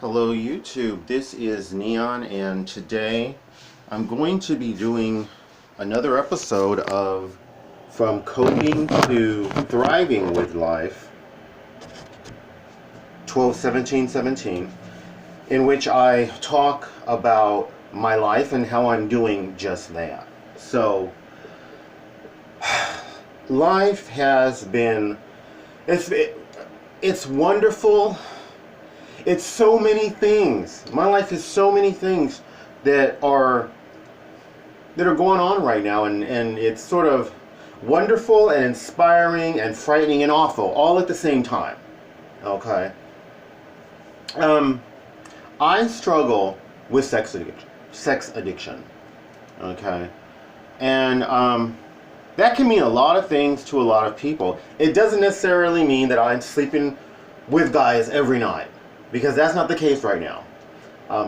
Hello YouTube, this is Neon, and today I'm going to be doing another episode of From Coping to Thriving with Life 12-17-17, in which I talk about my life and how I'm doing just that. So life has been, it's wonderful. It's so many things. My life is so many things that are going on right now, and it's sort of wonderful and inspiring and frightening and awful all at the same time. Okay. I struggle with sex addiction. Okay. And that can mean a lot of things to a lot of people. It doesn't necessarily mean that I'm sleeping with guys every night, because that's not the case right now.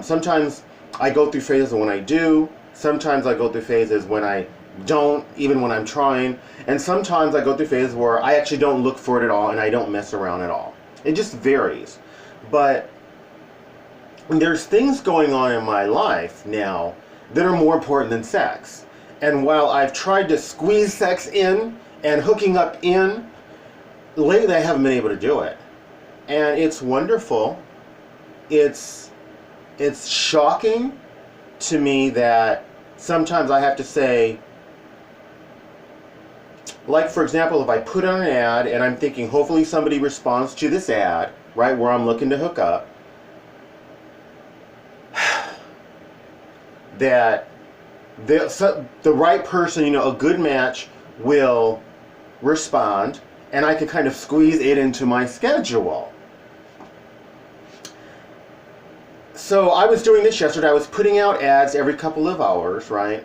Sometimes I go through phases when I do. Sometimes I go through phases when I don't, even when I'm trying. And sometimes I go through phases where I actually don't look for it at all and I don't mess around at all. It just varies. But there's things going on in my life now that are more important than sex. And while I've tried to squeeze sex in and hooking up in, lately I haven't been able to do it. And it's wonderful. It's shocking to me that sometimes I have to say, like for example, if I put on an ad and I'm thinking hopefully somebody responds to this ad, right, where I'm looking to hook up, that the right person, a good match will respond, and I can kind of squeeze it into my schedule. So I was doing this yesterday. I was putting out ads every couple of hours, right,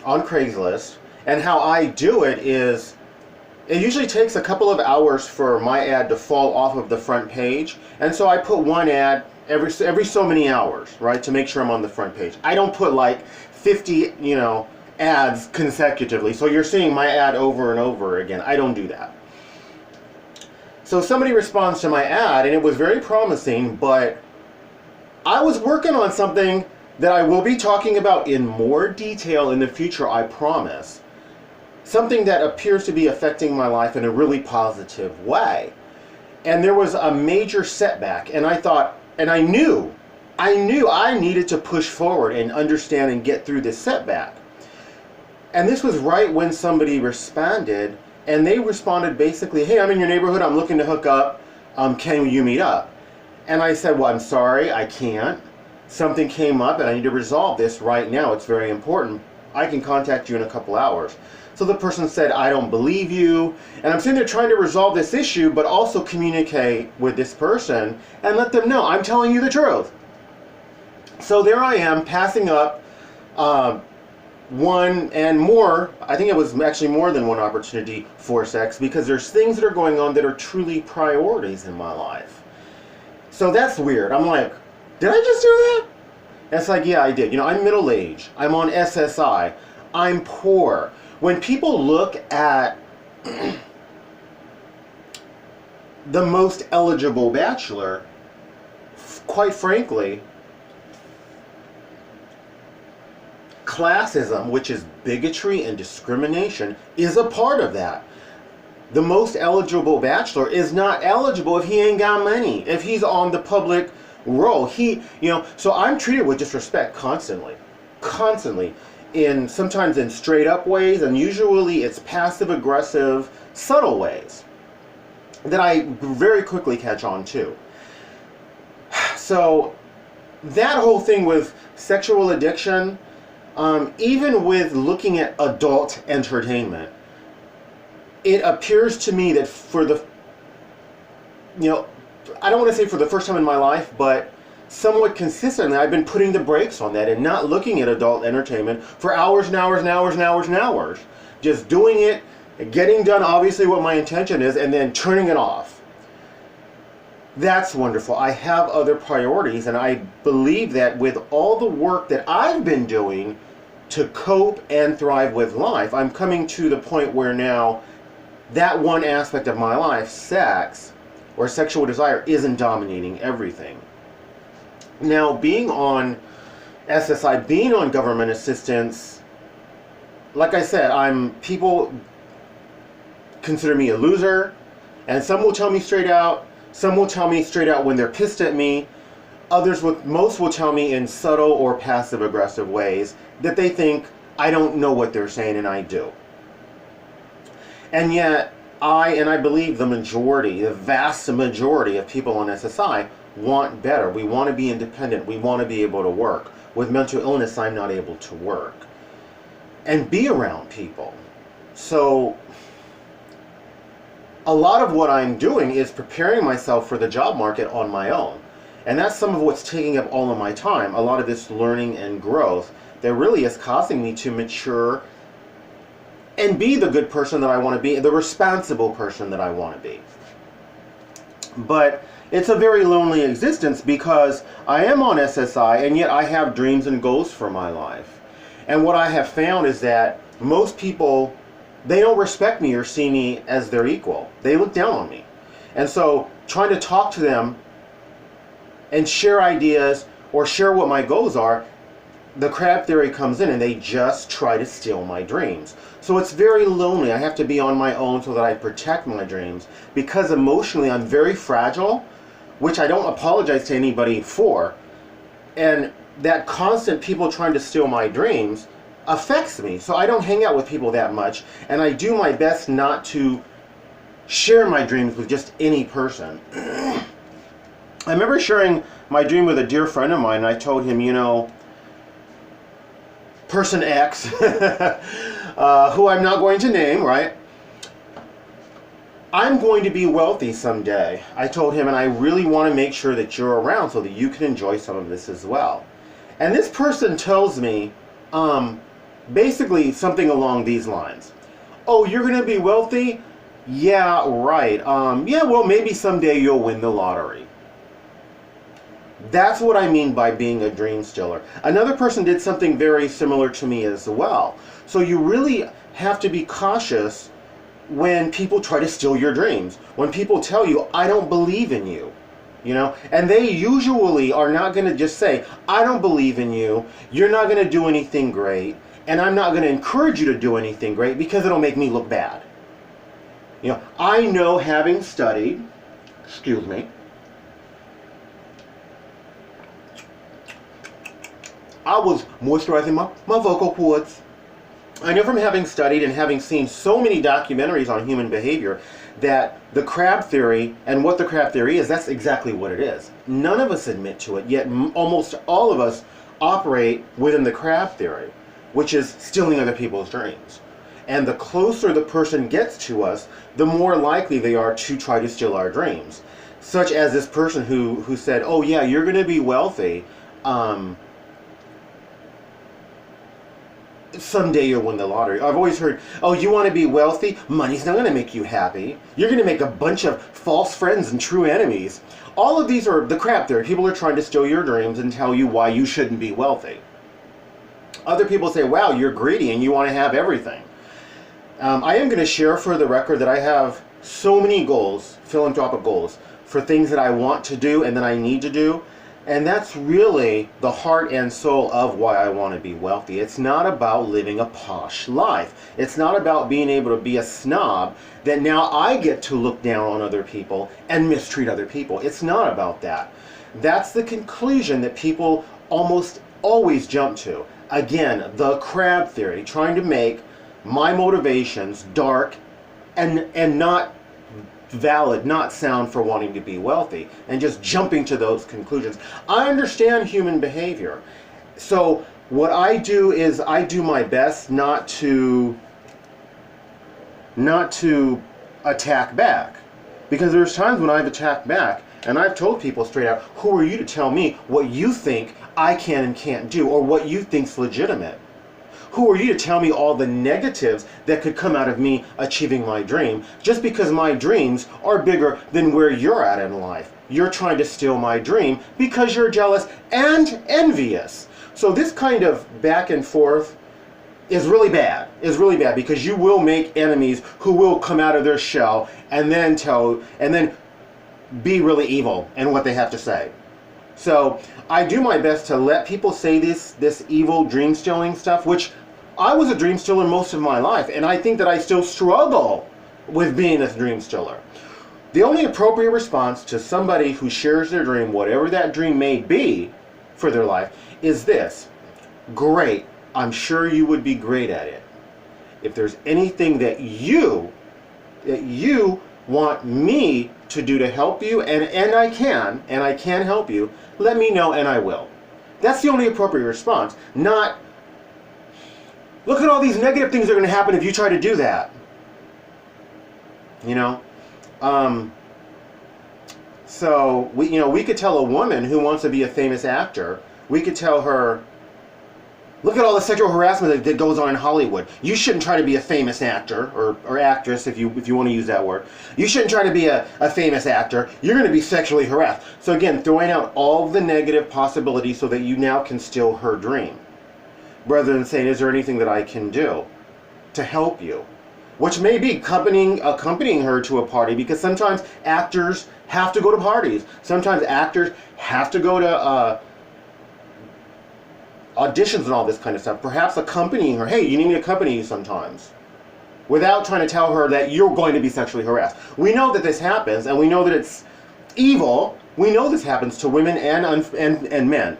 on Craigslist. And how I do it is, it usually takes a couple of hours for my ad to fall off of the front page. And so I put one ad every so many hours, right, to make sure I'm on the front page. I don't put like 50, ads consecutively. So you're seeing my ad over and over again. I don't do that. So somebody responds to my ad, and it was very promising, but I was working on something that I will be talking about in more detail in the future, I promise. Something that appears to be affecting my life in a really positive way. And there was a major setback, and I thought, and I knew I needed to push forward and understand and get through this setback. And this was right when somebody responded, and they responded basically, hey, I'm in your neighborhood, I'm looking to hook up, can you meet up? And I said, well, I'm sorry, I can't. Something came up and I need to resolve this right now. It's very important. I can contact you in a couple hours. So the person said, I don't believe you. And I'm sitting there trying to resolve this issue, but also communicate with this person and let them know I'm telling you the truth. So there I am, passing up one and more, I think it was actually more than one opportunity for sex, because there's things that are going on that are truly priorities in my life. So that's weird. I'm like, did I just do that? And it's like, yeah, I did. I'm middle-aged. I'm on SSI. I'm poor. When people look at the most eligible bachelor, quite frankly, classism, which is bigotry and discrimination, is a part of that. The most eligible bachelor is not eligible if he ain't got money, if he's on the public roll. So I'm treated with disrespect constantly, sometimes in straight up ways, and usually it's passive aggressive, subtle ways that I very quickly catch on to. So that whole thing with sexual addiction, even with looking at adult entertainment, it appears to me that for the, I don't want to say for the first time in my life, but somewhat consistently, I've been putting the brakes on that and not looking at adult entertainment for hours and hours and hours and hours and hours. Just doing it, getting done obviously what my intention is, and then turning it off. That's wonderful. I have other priorities, and I believe that with all the work that I've been doing to cope and thrive with life, I'm coming to the point where now that one aspect of my life, sex or sexual desire, isn't dominating everything. Now, being on SSI, being on government assistance, like I said, people consider me a loser, and some will tell me straight out. Some will tell me straight out when they're pissed at me. Most will tell me in subtle or passive aggressive ways that they think I don't know what they're saying, and I do. And yet, I believe the vast majority of people on SSI want better. We want to be independent. We want to be able to work. With mental illness, I'm not able to work and be around people. So a lot of what I'm doing is preparing myself for the job market on my own. And that's some of what's taking up all of my time. A lot of this learning and growth that really is causing me to mature and be the good person that I want to be, the responsible person that I want to be. But it's a very lonely existence because I am on SSI, and yet I have dreams and goals for my life. And what I have found is that most people, they don't respect me or see me as their equal. They look down on me. And so trying to talk to them and share ideas or share what my goals are, the crab theory comes in and they just try to steal my dreams. So it's very lonely. I have to be on my own so that I protect my dreams, because emotionally I'm very fragile, which I don't apologize to anybody for. And that constant people trying to steal my dreams affects me. So I don't hang out with people that much, and I do my best not to share my dreams with just any person. I remember sharing my dream with a dear friend of mine, and I told him, you know, person X, who I'm not going to name, right? I'm going to be wealthy someday. I told him, and I really want to make sure that you're around so that you can enjoy some of this as well. And this person tells me, basically something along these lines. Oh, you're going to be wealthy? Yeah, right. Yeah, well, maybe someday you'll win the lottery. That's what I mean by being a dream stealer. Another person did something very similar to me as well. So you really have to be cautious when people try to steal your dreams. When people tell you, I don't believe in you. You know, and they usually are not going to just say, I don't believe in you, you're not going to do anything great, and I'm not going to encourage you to do anything great because it'll make me look bad. You know, I know, having studied, excuse me, I was moisturizing my vocal cords. I know from having studied and having seen so many documentaries on human behavior that the crab theory, and what the crab theory is, that's exactly what it is. None of us admit to it, yet almost all of us operate within the crab theory, which is stealing other people's dreams. And the closer the person gets to us, the more likely they are to try to steal our dreams. Such as this person who said, oh yeah, you're going to be wealthy. Someday you'll win the lottery. I've always heard, oh, you want to be wealthy? Money's not going to make you happy. You're going to make a bunch of false friends and true enemies. All of these are the crap theory. People are trying to steal your dreams and tell you why you shouldn't be wealthy. Other people say, wow, you're greedy and you want to have everything. I am going to share for the record that I have so many goals, philanthropic goals, for things that I want to do and that I need to do. And that's really the heart and soul of why I want to be wealthy. It's not about living a posh life. It's not about being able to be a snob that now I get to look down on other people and mistreat other people. It's not about that. That's the conclusion that people almost always jump to. Again, the crab theory, trying to make my motivations dark and not valid, not sound for wanting to be wealthy, and just jumping to those conclusions. I understand human behavior. So what I do is I do my best not to attack back. Because there's times when I've attacked back and I've told people straight out, who are you to tell me what you think I can and can't do, or what you think's legitimate? Who are you to tell me all the negatives that could come out of me achieving my dream, just because my dreams are bigger than where you're at in life? You're trying to steal my dream because you're jealous and envious. So this kind of back and forth is really bad. Because you will make enemies who will come out of their shell and then be really evil in what they have to say. So I do my best to let people say this evil dream stealing stuff, which I was a dream stealer most of my life, and I think that I still struggle with being a dream stealer. The only appropriate response to somebody who shares their dream, whatever that dream may be for their life, is this: great, I'm sure you would be great at it. If there's anything that you want me to do to help you, and I can help you, let me know and I will. That's the only appropriate response. Not, look at all these negative things that are going to happen if you try to do that. You know? So we could tell a woman who wants to be a famous actor, we could tell her, look at all the sexual harassment that goes on in Hollywood. You shouldn't try to be a famous actor or actress, if you want to use that word. You shouldn't try to be a famous actor. You're going to be sexually harassed. So again, throwing out all the negative possibilities so that you now can steal her dream, rather than saying, is there anything that I can do to help you? Which may be accompanying her to a party, because sometimes actors have to go to parties. Sometimes actors have to go to auditions and all this kind of stuff. Perhaps accompanying her. Hey, you need me to accompany you sometimes, without trying to tell her that you're going to be sexually harassed. We know that this happens, and we know that it's evil. We know this happens to women and men.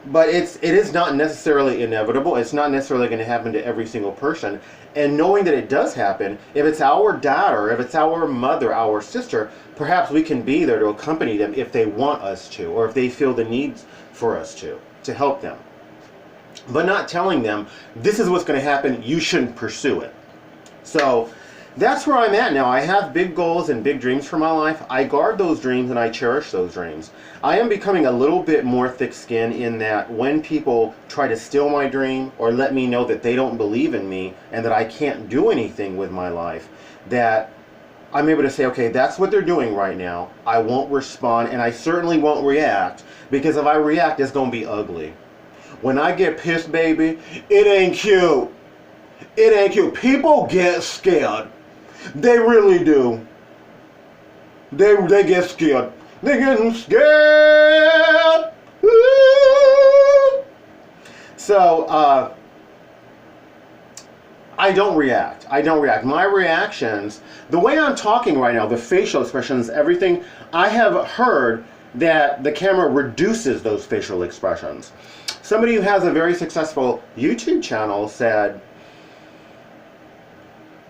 But it is not necessarily inevitable. It's not necessarily going to happen to every single person. And knowing that it does happen, if it's our daughter, if it's our mother, our sister, perhaps we can be there to accompany them if they want us to, or if they feel the need for us to help them. But not telling them, this is what's going to happen, you shouldn't pursue it. So that's where I'm at now. I have big goals and big dreams for my life. I guard those dreams and I cherish those dreams. I am becoming a little bit more thick-skinned in that when people try to steal my dream or let me know that they don't believe in me and that I can't do anything with my life, that I'm able to say, okay, that's what they're doing right now. I won't respond, and I certainly won't react, because if I react, it's going to be ugly. When I get pissed, baby, it ain't cute. It ain't cute. People get scared. They really do. They get scared. They're getting scared. Woo! So, I don't react. I don't react. My reactions, the way I'm talking right now, the facial expressions, everything, I have heard that the camera reduces those facial expressions. Somebody who has a very successful YouTube channel said,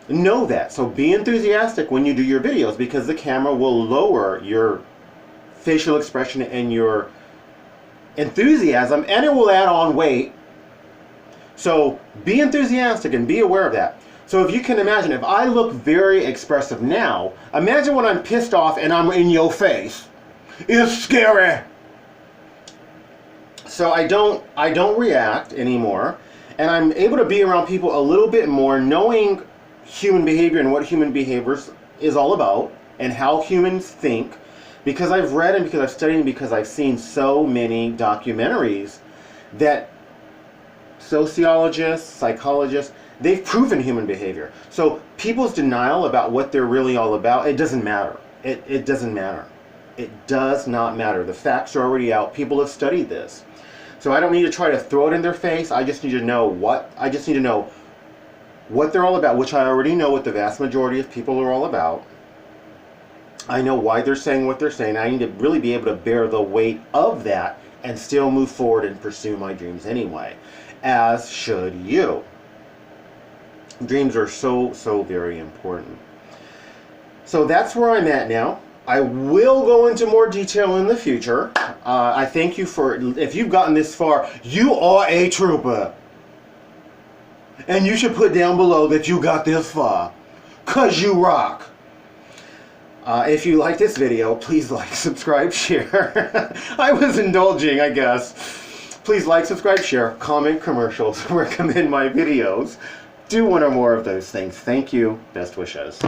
know that. So be enthusiastic when you do your videos, because the camera will lower your facial expression and your enthusiasm, and it will add on weight. So be enthusiastic and be aware of that. So if you can imagine, if I look very expressive now, imagine when I'm pissed off and I'm in your face. It's scary. So I don't react anymore, and I'm able to be around people a little bit more, knowing human behavior and what human behavior is all about and how humans think, because I've read and because I've studied and because I've seen so many documentaries that sociologists, psychologists, they've proven human behavior. So people's denial about what they're really all about, it doesn't matter. It doesn't matter. It does not matter. The facts are already out. People have studied this. So I don't need to try to throw it in their face. I just need to know what they're all about, which I already know what the vast majority of people are all about. I know why they're saying what they're saying. I need to really be able to bear the weight of that and still move forward and pursue my dreams anyway, as should you. Dreams are so, so very important. So that's where I'm at now. I will go into more detail in the future. I thank you for, if you've gotten this far, you are a trooper. And you should put down below that you got this far, 'cause you rock. If you like this video, please like, subscribe, share. I was indulging, I guess. Please like, subscribe, share, comment, commercials, recommend my videos. Do one or more of those things. Thank you. Best wishes.